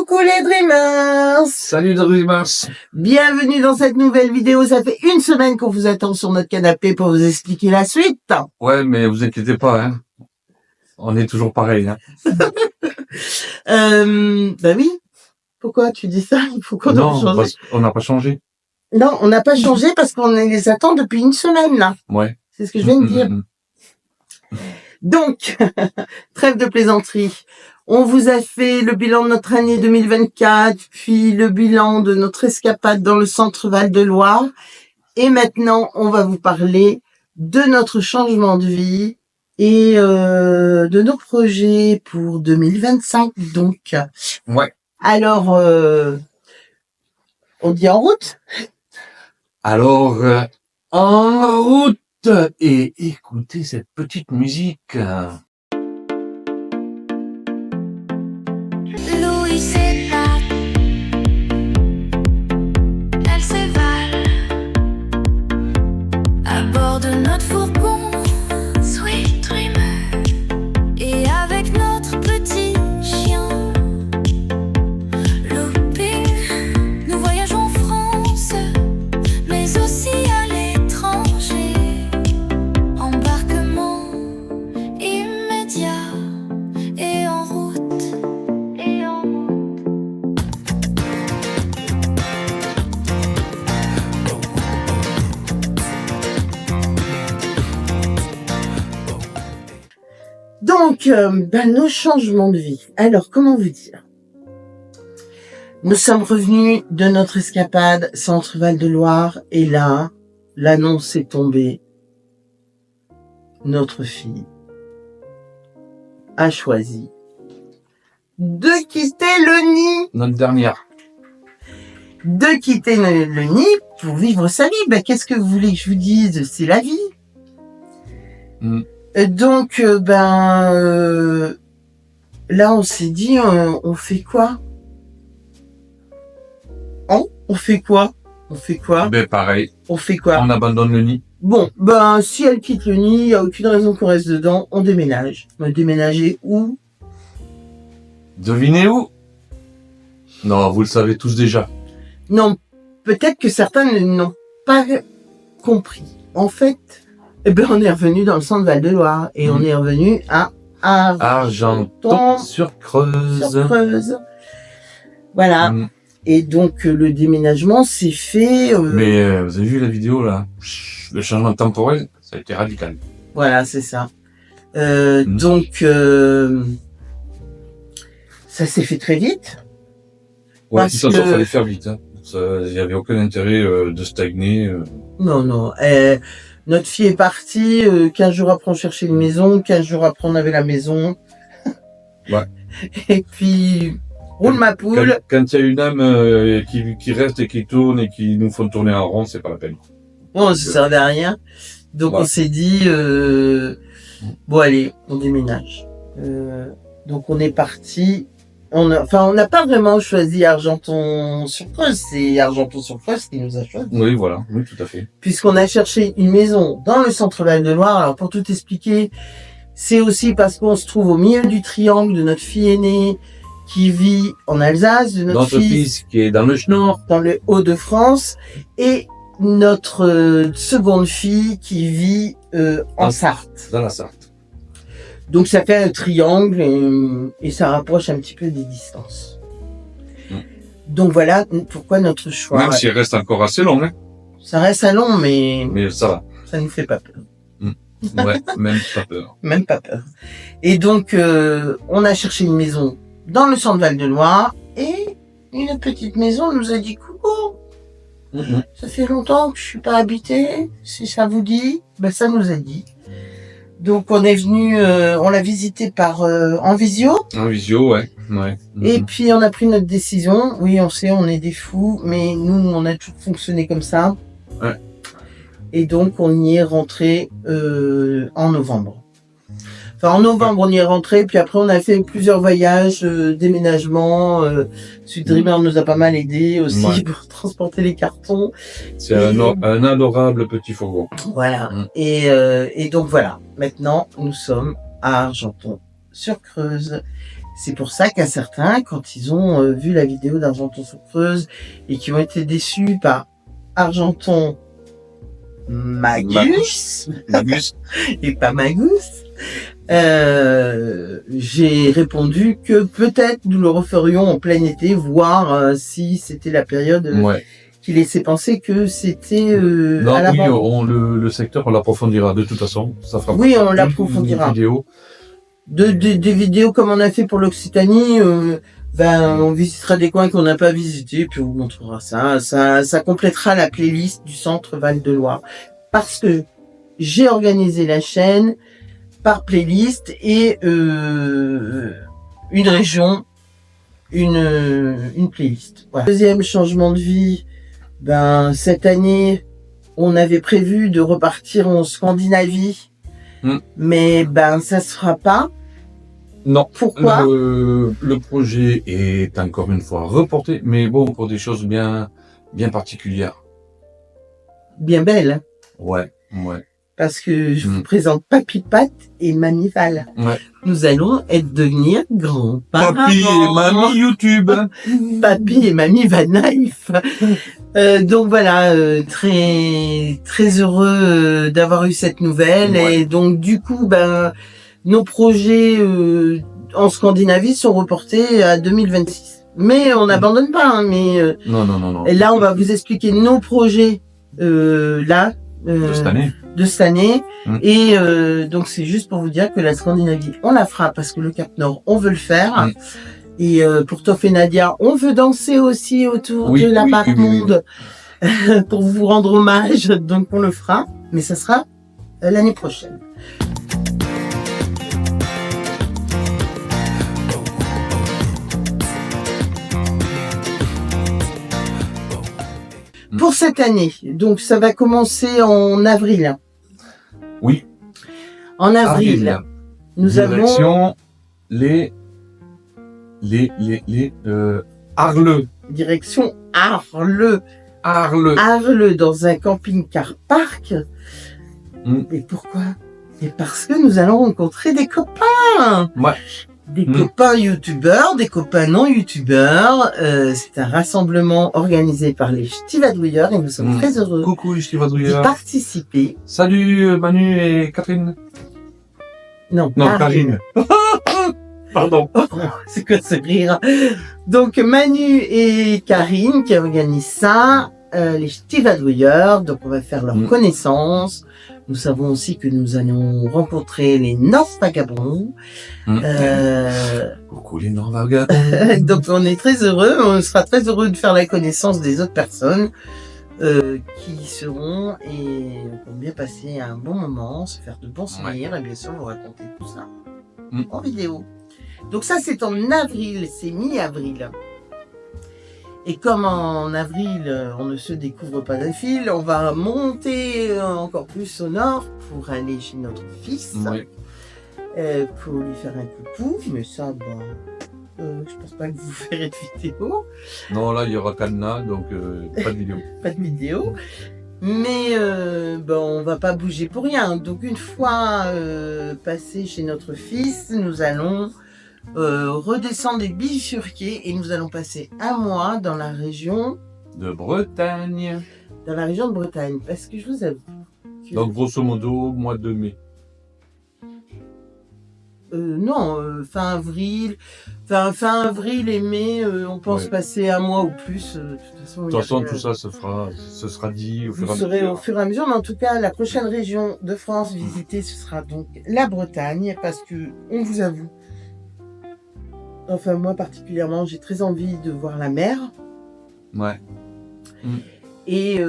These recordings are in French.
Coucou les Dreamers! Salut Dreamers! Bienvenue dans cette nouvelle vidéo. Ça fait une semaine qu'on vous attend sur notre canapé pour vous expliquer la suite. Ouais, mais vous inquiétez pas, hein. On est toujours pareil, hein. Bah oui. Pourquoi tu dis ça? Pourquoi on a Non, changé? parce qu'on n'a pas changé. Non, on n'a pas changé parce qu'on les attend depuis une semaine, là. Ouais. C'est ce que je viens de dire. Donc, trêve de plaisanterie. On vous a fait le bilan de notre année 2024, puis le bilan de notre escapade dans le centre Val-de-Loire. Et maintenant, on va vous parler de notre changement de vie et de nos projets pour 2025. Donc, Ouais. alors, on dit en route? Alors, en route et écoutez cette petite musique. Louis s'évade, elle s'évale à bord de notre fourgon, Sweet Dreamer, et avec notre petit chien, Looping, nous voyageons en France, mais aussi à l'étranger. Embarquement immédiat et en route. Donc, nos changements de vie. Alors, comment vous dire? Nous sommes revenus de notre escapade Centre Val-de-Loire et là, l'annonce est tombée. Notre fille a choisi de quitter le nid. Notre dernière. De quitter le nid pour vivre sa vie. Ben, qu'est-ce que vous voulez que je vous dise? C'est la vie. Donc, là, on s'est dit, on fait quoi? On fait quoi? On fait quoi? Ben pareil, On fait quoi? on abandonne le nid. Bon, si elle quitte le nid, il n'y a aucune raison qu'on reste dedans, on déménage. On va déménager où? Devinez où? Non, vous le savez tous déjà. Non, peut-être que certains n'ont pas compris. En fait, on est revenu dans le centre Val-de-Loire et on est revenu à Argenton-sur-Creuse. sur Creuse. Voilà. Et donc, le déménagement s'est fait... Mais vous avez vu la vidéo là? Le changement temporel, ça a été radical. Voilà, c'est ça. Donc, ça s'est fait très vite. Ouais, Parce de toute façon, que- fallait faire vite. Hein. Il n'y avait aucun intérêt de stagner. Non. Notre fille est partie, 15 jours après on cherchait une maison, 15 jours après on avait la maison. Ouais. Et puis, roule ma poule. Quand il y a une âme qui reste et qui tourne et qui nous font tourner en rond, c'est pas la peine. Bon, ça servait à rien. Donc Ouais. on s'est dit, bon allez, on déménage. Donc on est parti. On n'a pas vraiment choisi Argenton-sur-Creuse, c'est Argenton-sur-Creuse qui nous a choisi. Oui, voilà, oui, tout à fait. Puisqu'on a cherché une maison dans le centre Val-de-Loire. Alors pour tout expliquer, c'est aussi parce qu'on se trouve au milieu du triangle de notre fille aînée qui vit en Alsace, de notre Notre fils fils qui est dans le Schnorr. dans le Hauts-de-France et notre seconde fille qui vit en Sarthe. Dans la Sarthe. Donc ça fait un triangle et ça rapproche un petit peu des distances. Donc voilà pourquoi notre choix. Même s'il reste encore assez long, hein. Ça reste à long, mais Ça va. ça nous fait pas peur. Ouais, même pas peur. Même pas peur. Et donc, on a cherché une maison dans le centre Val-de-Loire et une petite maison nous a dit coucou. Ça fait longtemps que je suis pas habitée. Si ça vous dit, ça nous a dit. Donc on est venu, on l'a visité en visio. En visio, ouais. Et puis on a pris notre décision. Oui, on sait, on est des fous, mais nous, on a toujours fonctionné comme ça. Ouais. Et donc on y est rentré en novembre. Enfin, en novembre, on y est rentré, puis après, on a fait plusieurs voyages, déménagements. Sweet Dreamer nous a pas mal aidé aussi pour transporter les cartons. C'est un adorable petit fourgon. Voilà. Et donc voilà. Maintenant, nous sommes à Argenton-sur-Creuse. C'est pour ça qu'à certains, quand ils ont vu la vidéo d'Argenton-sur-Creuse et qui ont été déçus par Argenton Magus et pas Magus, j'ai répondu que peut-être nous le referions en plein été, voir si c'était la période qui laissait penser que c'était non, à la oui, le secteur, on l'approfondira de toute façon. Ça fera oui, on l'approfondira. Des vidéos comme on a fait pour l'Occitanie, on visitera des coins qu'on n'a pas visités, puis on vous montrera ça. Ça complétera la playlist du Centre Val-de-Loire. Parce que j'ai organisé la chaîne par playlist et une région, une playlist. Voilà. Deuxième changement de vie, cette année, on avait prévu de repartir en Scandinavie, mais ça se fera pas. Non. Pourquoi? Le projet est encore une fois reporté, mais bon, pour des choses bien particulières. Bien belles. Ouais. Parce que je vous présente Papy Pat et Mamie Val. Ouais. Nous allons devenir grands-parents. Papy et Mamie YouTube. Papy et Mamie Van Life. Donc voilà, très très heureux d'avoir eu cette nouvelle. Ouais. Et donc du coup, nos projets en Scandinavie sont reportés à 2026. Mais on n'abandonne pas. Non. Et là, on va vous expliquer nos projets de cette année. Et donc c'est juste pour vous dire que la Scandinavie, on la fera parce que le Cap Nord, on veut le faire. Et pour Toff et Nadia, on veut danser aussi autour de la Map Monde pour vous rendre hommage. Donc on le fera, mais ça sera l'année prochaine. Pour cette année, donc ça va commencer en avril. Oui. En avril. Nous avons Arles. Direction Arles. Arles dans un camping-car parc. Et pourquoi? Et parce que nous allons rencontrer des copains. Ouais. Des copains youtubeurs, des copains non youtubeurs. C'est un rassemblement organisé par les Stivadouilleurs et nous sommes très heureux. Coucou les Stivadouilleurs. D'y participer. Salut Manu et Catherine. Non, Karine. Pardon. C'est quoi ce rire? Donc Manu et Karine qui organisent ça, les Stivadouilleurs. Donc on va faire leur connaissance. Nous savons aussi que nous allons rencontrer les North Vagabonds. Coucou les North Vagabonds. Donc on est très heureux, on sera très heureux de faire la connaissance des autres personnes qui y seront et vont bien passer un bon moment, se faire de bons souvenirs et bien sûr vous raconter tout ça en vidéo. Donc ça c'est en avril, c'est mi-avril. Et comme en avril, on ne se découvre pas d'un fil, on va monter encore plus au nord pour aller chez notre fils, pour lui faire un coucou. Mais ça, je pense pas que vous ferez de vidéo. Non, là, il y aura cadenas, donc pas de vidéo. Pas de vidéo. Mais on va pas bouger pour rien. Donc une fois passé chez notre fils, nous allons redescendre et bifurquer et nous allons passer un mois dans la région de Bretagne. Dans la région de Bretagne, parce que je vous avoue que... Donc grosso modo, mois de mai. Fin avril et mai, on pense passer un mois ou plus. De toute façon, tout ça ce sera dit au fur et à mesure. Au fur et à mesure, mais en tout cas, la prochaine région de France visitée, ce sera donc la Bretagne, parce que on vous avoue. Enfin, moi particulièrement, j'ai très envie de voir la mer. Ouais. Et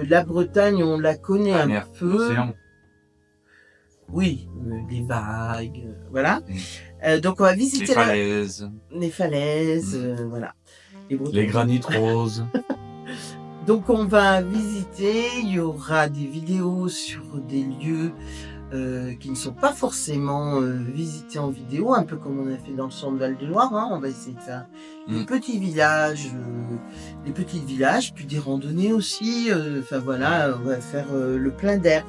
la Bretagne, on la connaît un peu. L'océan. Oui, les vagues, voilà. Donc on va visiter les falaises, voilà. Les granites roses. Donc on va visiter, il y aura des vidéos sur des lieux qui ne sont pas forcément visités en vidéo, un peu comme on a fait dans le centre Val-de-Loire. On va essayer de faire des petits villages, puis des randonnées aussi. Enfin voilà, on va faire le plein d'air.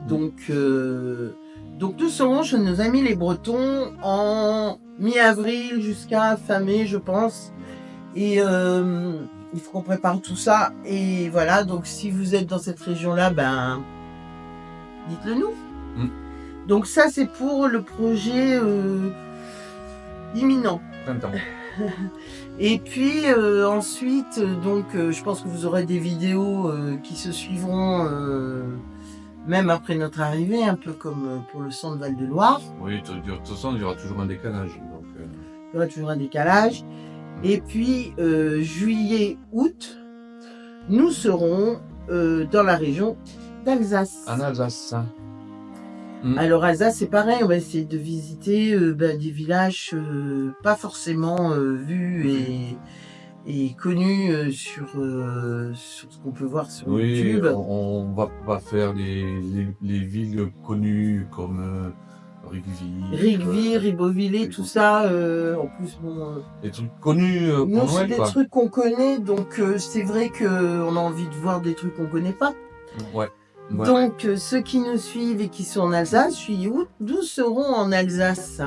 Donc nous serons chez nos amis les Bretons en mi-avril jusqu'à fin mai, je pense. Et il faut qu'on prépare tout ça. Et voilà, donc si vous êtes dans cette région-là, ben, dites-le nous. Donc ça, c'est pour le projet imminent. Printemps. Et puis ensuite, donc je pense que vous aurez des vidéos qui se suivront même après notre arrivée, un peu comme pour le centre Val-de-Loire. Oui, de toute façon, il y aura toujours un décalage. Donc, Il y aura toujours un décalage. Et puis juillet, août, nous serons dans la région d'Alsace. en Alsace. Alors Alsace, c'est pareil, on va essayer de visiter des villages pas forcément vus et connus sur ce qu'on peut voir sur Oui, YouTube. on va faire les villes connues comme Rigville. Rigville, Ribeauvillé, tout ça. En plus, bon, Des trucs connus nous, pour c'est Noël, des quoi. trucs qu'on connaît, donc c'est vrai qu'on a envie de voir des trucs qu'on connaît pas. Ouais. Ouais. Donc, ceux qui nous suivent et qui sont en Alsace, juillet-août, nous serons en Alsace.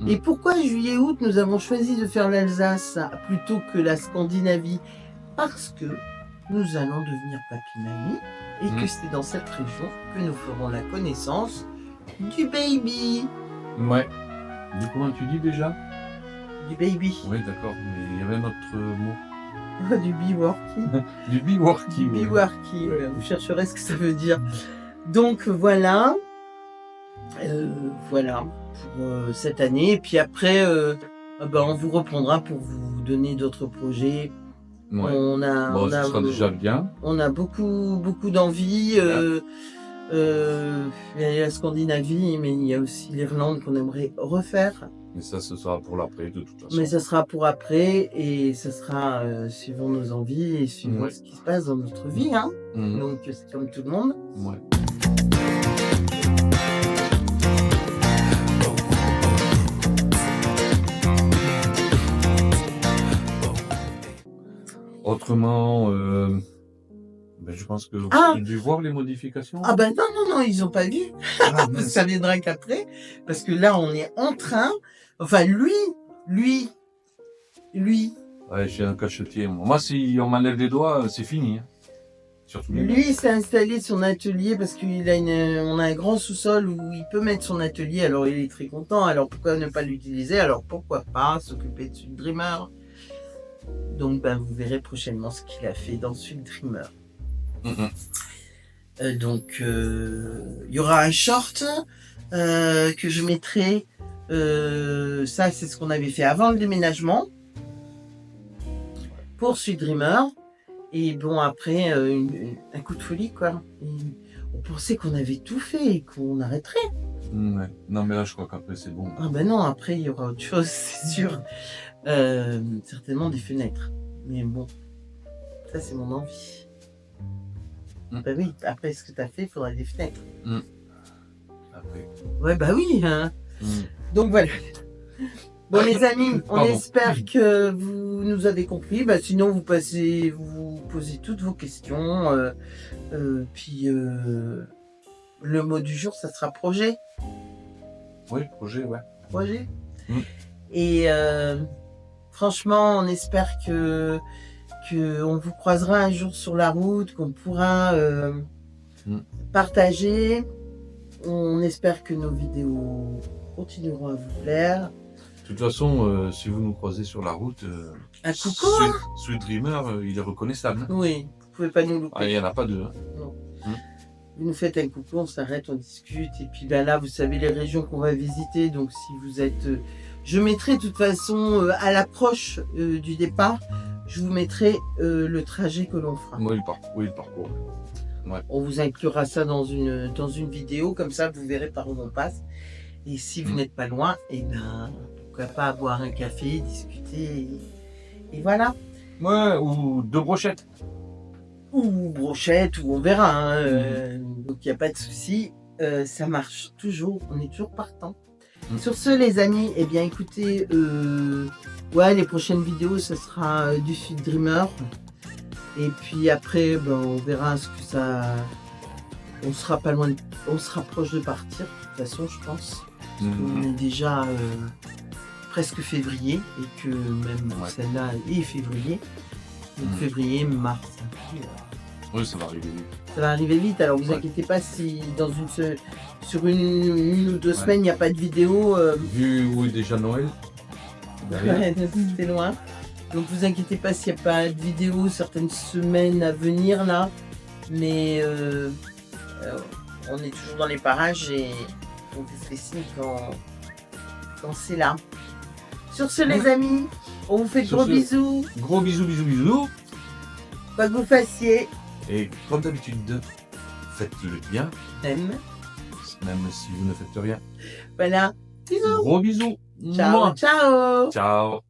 Et pourquoi juillet-août, nous avons choisi de faire l'Alsace plutôt que la Scandinavie? Parce que nous allons devenir papy-mamie et que c'est dans cette région que nous ferons la connaissance du baby. Ouais. Du comment tu dis déjà? Du baby. Oui, d'accord, mais il y avait un autre mot. Du be-working. Du be-working. Du be-working. Vous chercherez ce que ça veut dire. Donc voilà. Voilà pour cette année. Et puis après, on vous reprendra pour vous donner d'autres projets. Ouais. On a, Bon, on ça a, sera déjà bien. on a beaucoup d'envie. Il y a la Scandinavie, mais il y a aussi l'Irlande qu'on aimerait refaire. Mais ça, ce sera pour l'après, de toute façon. Mais ça sera pour après et ça sera suivant nos envies et suivant ce qui se passe dans notre vie. Hein. Donc c'est comme tout le monde. Ouais. Autrement, je pense que vous avez dû voir les modifications. Ah ben non, ils ont pas vu. Ça viendra qu'après. Parce que là, on est en train. Enfin, lui. Ouais, j'ai un cachetier. Moi, si on m'enlève les doigts, c'est fini. Hein. Surtout les mains. Lui, il s'est installé son atelier parce qu'on a un grand sous-sol où il peut mettre son atelier. Alors, il est très content. Alors, pourquoi ne pas l'utiliser? Alors, pourquoi pas s'occuper de Sweet Dreamer? Donc, vous verrez prochainement ce qu'il a fait dans Sweet Dreamer. Donc, il y aura un short que je mettrai. Ça, c'est ce qu'on avait fait avant le déménagement pour Sweet Dreamer. Et bon, après, un coup de folie, quoi. Et on pensait qu'on avait tout fait et qu'on arrêterait. Ouais. Non, mais là, je crois qu'après, c'est bon. Ah ben non, après, il y aura autre chose, c'est sûr. Certainement des fenêtres. Mais bon, ça, c'est mon envie. Bah oui, après ce que tu as fait, il faudra des fenêtres. Après. Ouais, bah oui. Hein. Donc voilà. Bon les amis, on espère que vous nous avez compris. Sinon vous posez toutes vos questions. Puis le mot du jour, ça sera projet. Oui, projet, ouais. Projet. Et franchement, on espère que on vous croisera un jour sur la route, qu'on pourra partager. On espère que nos vidéos continueront à vous plaire. De toute façon, si vous nous croisez sur la route, Un coucou. Sweet Dreamer, il est reconnaissable. Hein. Oui, vous pouvez pas nous louper. Ah, il n'y en a pas deux. Hein. Non. Vous nous faites un coucou, on s'arrête, on discute. Et puis là, vous savez les régions qu'on va visiter. Donc si vous êtes... je mettrai de toute façon, à l'approche du départ, je vous mettrai le trajet que l'on fera. Oui, le parcours. Ouais. On vous inclura ça dans une vidéo, comme ça vous verrez par où on passe. Et si vous n'êtes pas loin, pourquoi pas boire un café, discuter, et voilà. Ouais, ou deux brochettes. Ou brochette, ou on verra. Hein, donc il n'y a pas de souci, ça marche toujours, on est toujours partant. Sur ce les amis, écoutez, les prochaines vidéos, ce sera du Sweet Dreamer. Et puis après, on verra ce que ça... On sera pas loin, on sera proche de partir, de toute façon, je pense. Parce qu'on est déjà presque février et que même Ouais. celle-là est février. Donc février, mars, avril, Oui, ça va arriver vite. ça va arriver vite. Alors vous Ouais. inquiétez pas si sur une ou deux Ouais. semaines il n'y a pas de vidéo. Vu où est déjà Noël, derrière, Ouais, c'est loin. Donc vous inquiétez pas s'il n'y a pas de vidéo certaines semaines à venir là. Mais on est toujours dans les parages et on vous fait signe quand c'est là. Sur ce les amis, on vous fait de Sur gros ce- bisous. gros bisous, bisous, bisous. Quoi que vous fassiez, Et comme d'habitude, faites-le bien, même. même si vous ne faites rien. Voilà. Bisous. Gros bisous. Ciao, Mouah. ciao. Ciao.